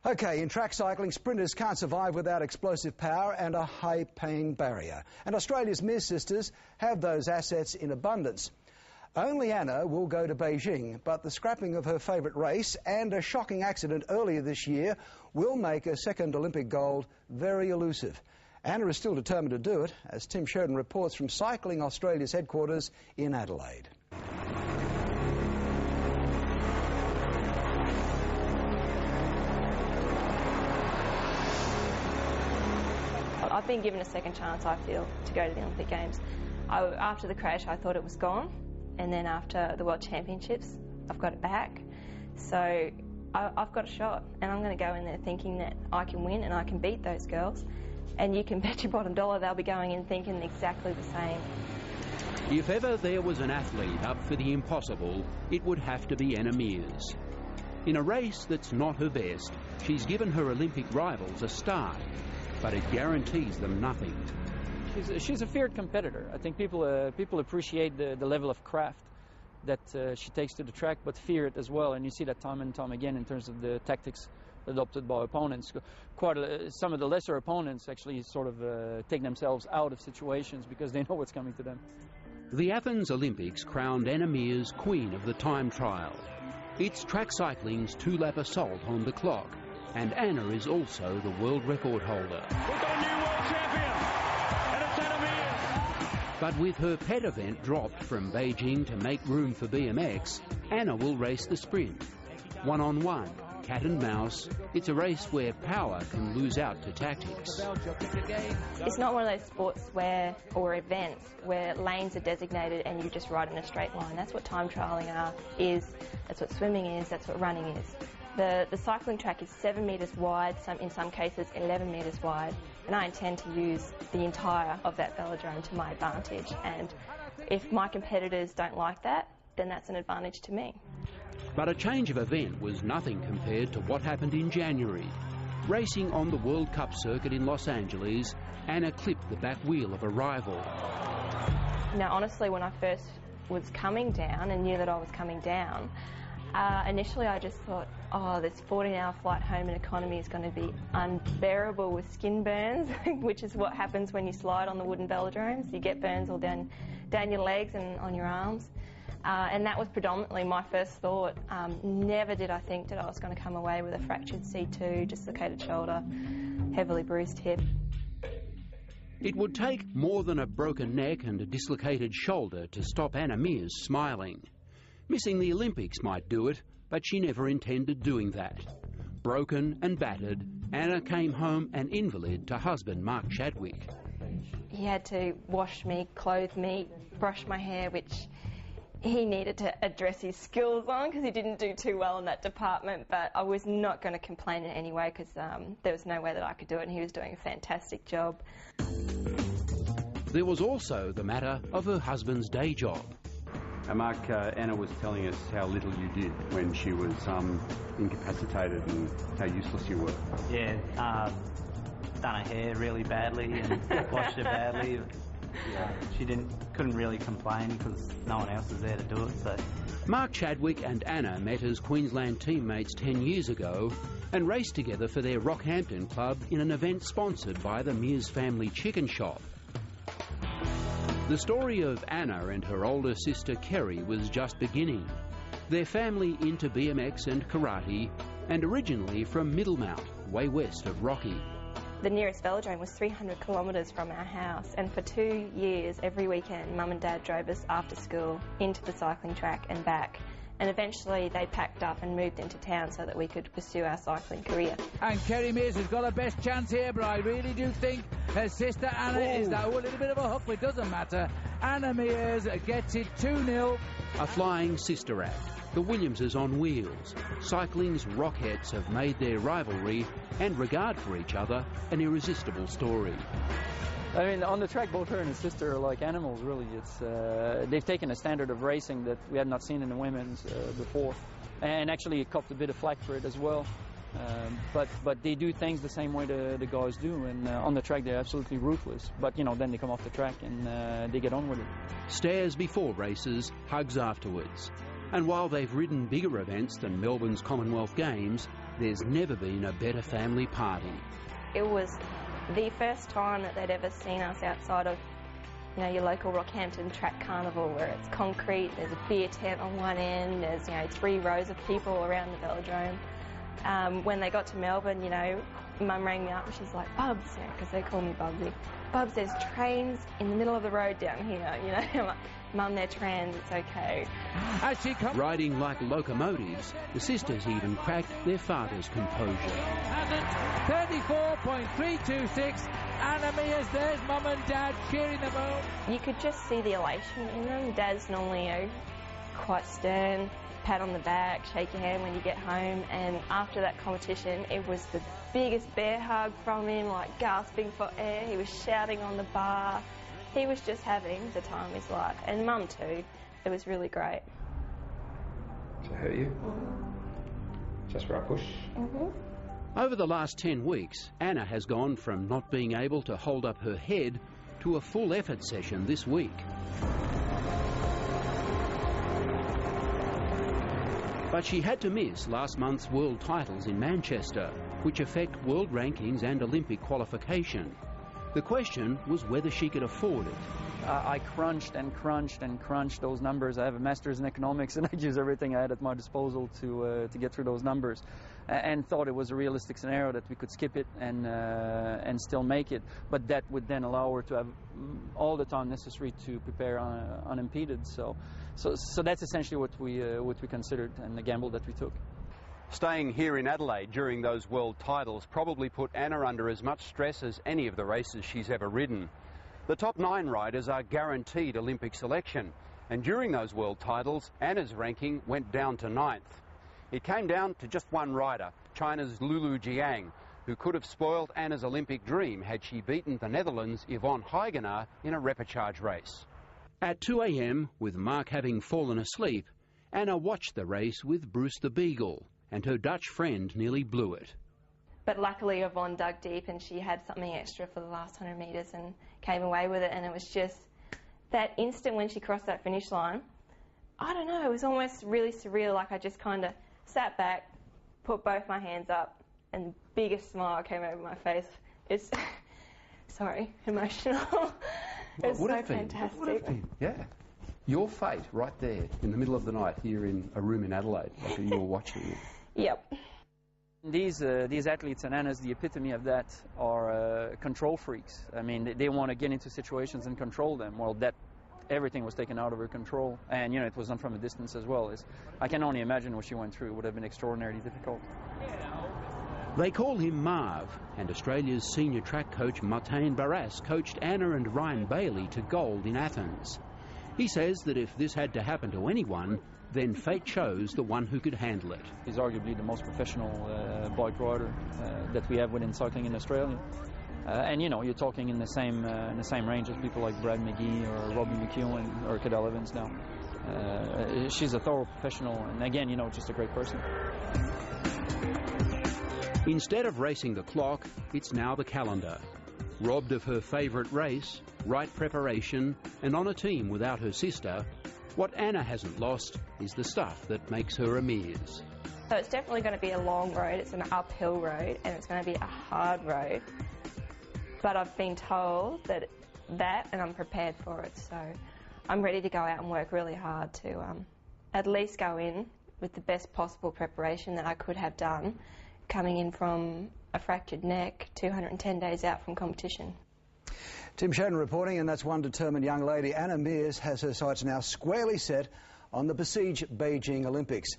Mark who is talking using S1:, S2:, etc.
S1: Okay, in track cycling, sprinters can't survive without explosive power and a high-paying barrier. And Australia's Meares sisters have those assets in abundance. Only Anna will go to Beijing, but the scrapping of her favourite race and a shocking accident earlier this year will make a second Olympic gold very elusive. Anna is still determined to do it, as Tim Sheridan reports from Cycling Australia's headquarters in Adelaide.
S2: I've been given a second chance, I feel, to go to the Olympic Games. After the crash, I thought it was gone, and then after the World Championships, I've got it back. So I've got a shot, and I'm going to go in there thinking that I can win and I can beat those girls. And you can bet your bottom dollar they'll be going in thinking exactly the same.
S3: If ever there was an athlete up for the impossible, it would have to be Anna Meares. In a race that's not her best, she's given her Olympic rivals a start, but it guarantees them nothing.
S4: She's a feared competitor. I think people appreciate the level of craft that she takes to the track, but fear it as well. And you see that time and time again in terms of the tactics adopted by opponents. Some of the lesser opponents actually sort of take themselves out of situations because they know what's coming to them.
S3: The Athens Olympics crowned Anna Meares Queen of the time trial. It's track cycling's two-lap assault on the clock, and Anna is also the world record holder.
S5: We've got a new world champion, and it's Anna Meares.
S3: But with her pet event dropped from Beijing to make room for BMX, Anna will race the sprint. One-on-one, cat and mouse, it's a race where power can lose out to tactics.
S2: It's not one of those sports or events where lanes are designated and you just ride in a straight line. That's what time trialling is, that's what swimming is, that's what running is. The cycling track is 7 metres wide, in some cases 11 metres wide, and I intend to use the entire of that velodrome to my advantage. And if my competitors don't like that, then that's an advantage to me.
S3: But a change of event was nothing compared to what happened in January. Racing on the World Cup circuit in Los Angeles, Anna clipped the back wheel of a rival.
S2: Now, honestly, when I first was coming down and knew that I was coming down, initially I just thought, oh, this 14-hour flight home in economy is going to be unbearable with skin burns, which is what happens when you slide on the wooden velodromes. You get burns all down your legs and on your arms. And that was predominantly my first thought. Never did I think that I was going to come away with a fractured C2, dislocated shoulder, heavily bruised hip.
S3: It would take more than a broken neck and a dislocated shoulder to stop Anna Meares smiling. Missing the Olympics might do it, but she never intended doing that. Broken and battered, Anna came home an invalid to husband Mark Chadwick.
S2: He had to wash me, clothe me, brush my hair, which he needed to address his skills on because he didn't do too well in that department, but I was not going to complain in any way because there was no way that I could do it, and he was doing a fantastic job.
S3: There was also the matter of her husband's day job.
S6: Mark, Anna was telling us how little you did when she was incapacitated and how useless you were.
S7: Yeah, done her hair really badly and washed it badly. She couldn't really complain because no one else was there to do it. So
S3: Mark Chadwick and Anna met as Queensland teammates 10 years ago and raced together for their Rockhampton club in an event sponsored by the Meares family chicken shop. The story of Anna and her older sister Kerry was just beginning. Their family into BMX and karate, and originally from Middlemount, way west of Rocky.
S2: The nearest velodrome was 300 kilometres from our house, and for 2 years, every weekend, Mum and Dad drove us after school into the cycling track and back. And eventually they packed up and moved into town so that we could pursue our cycling career.
S8: And Kerry Meares has got her best chance here, but I really do think her sister Anna is now a little bit of a hook, but it doesn't matter. Anna Meares gets it 2-0.
S3: A flying sister act. The Williamses on wheels. Cycling's Rockettes have made their rivalry and regard for each other an irresistible story.
S4: I mean, on the track, both her and her sister are like animals, really. They've taken a standard of racing that we had not seen in the women's before, and actually it copped a bit of flack for it as well. But they do things the same way the guys do, and on the track they're absolutely ruthless. But, you know, then they come off the track and they get on with it.
S3: Stares before races, hugs afterwards. And while they've ridden bigger events than Melbourne's Commonwealth Games, there's never been a better family party.
S2: It was the first time that they'd ever seen us outside of, you know, your local Rockhampton track carnival where it's concrete, there's a beer tent on one end, there's, you know, 3 rows of people around the velodrome. When they got to Melbourne, you know, Mum rang me up and she's like, Bubs, because they call me Bubsy. Bubs, there's trains in the middle of the road down here, you know. I'm like, Mum, they're trams, it's okay.
S8: As she comes...
S3: Riding like locomotives, the sisters even cracked their father's composure.
S8: 34.326. Anna Meares, there's Mum and Dad cheering them on.
S2: You could just see the elation in them. Dad's normally, you know, quite stern, pat on the back, shake your hand when you get home, and after that competition it was the biggest bear hug from him, like gasping for air. He was shouting on the bar. He was just having the time of his life, and Mum too. It was really great.
S9: Does it hurt you? Just for a push?
S3: Over the last 10 weeks, Anna has gone from not being able to hold up her head to a full effort session this week. But she had to miss last month's world titles in Manchester, which affect world rankings and Olympic qualification. The question was whether she could afford it.
S4: I crunched and crunched and crunched those numbers. I have a master's in economics and I used everything I had at my disposal to get through those numbers, and thought it was a realistic scenario that we could skip it and still make it, but that would then allow her to have all the time necessary to prepare unimpeded. So that's essentially what we considered and the gamble that we took.
S6: Staying here in Adelaide during those world titles probably put Anna under as much stress as any of the races she's ever ridden. The top 9 riders are guaranteed Olympic selection, and during those world titles, Anna's ranking went down to 9th. It came down to just one rider, China's Lulu Jiang, who could have spoiled Anna's Olympic dream had she beaten the Netherlands' Yvonne Huygenaar in a repechage race.
S3: At 2 a.m, with Mark having fallen asleep, Anna watched the race with Bruce the Beagle, and her Dutch friend nearly blew it.
S2: But luckily Yvonne dug deep and she had something extra for the last 100 metres and came away with it, and it was just that instant when she crossed that finish line, I don't know, it was almost really surreal. Like I just kind of sat back, put both my hands up, and the biggest smile came over my face. It's, sorry, emotional. It's so fantastic.
S6: Would have been, yeah. Your fate right there in the middle of the night here in a room in Adelaide, like you were watching it.
S2: Yep.
S4: These athletes, and Anna's the epitome of that, are control freaks. I mean, they want to get into situations and control them. Well, everything was taken out of her control, and you know, it was done from a distance as well. I can only imagine what she went through. It would have been extraordinarily difficult.
S3: They call him Marv, and Australia's senior track coach Martin Barras coached Anna and Ryan Bailey to gold in Athens. He says that if this had to happen to anyone, then fate chose the one who could handle it.
S4: He's arguably the most professional bike rider that we have within cycling in Australia. And you know, you're talking in the same range as people like Brad McGee or Robbie McEwen or Cadell Evans now. She's a thorough professional, and again, you know, just a great person.
S3: Instead of racing the clock, it's now the calendar. Robbed of her favourite race, right preparation, and on a team without her sister, what Anna hasn't lost is the stuff that makes her a Meares.
S2: So it's definitely going to be a long road. It's an uphill road, and it's going to be a hard road. But I've been told that and I'm prepared for it. So I'm ready to go out and work really hard to at least go in with the best possible preparation that I could have done, coming in from a fractured neck 210 days out from competition.
S1: Tim Shedden reporting, and that's one determined young lady. Anna Meares has her sights now squarely set on the besieged Beijing Olympics.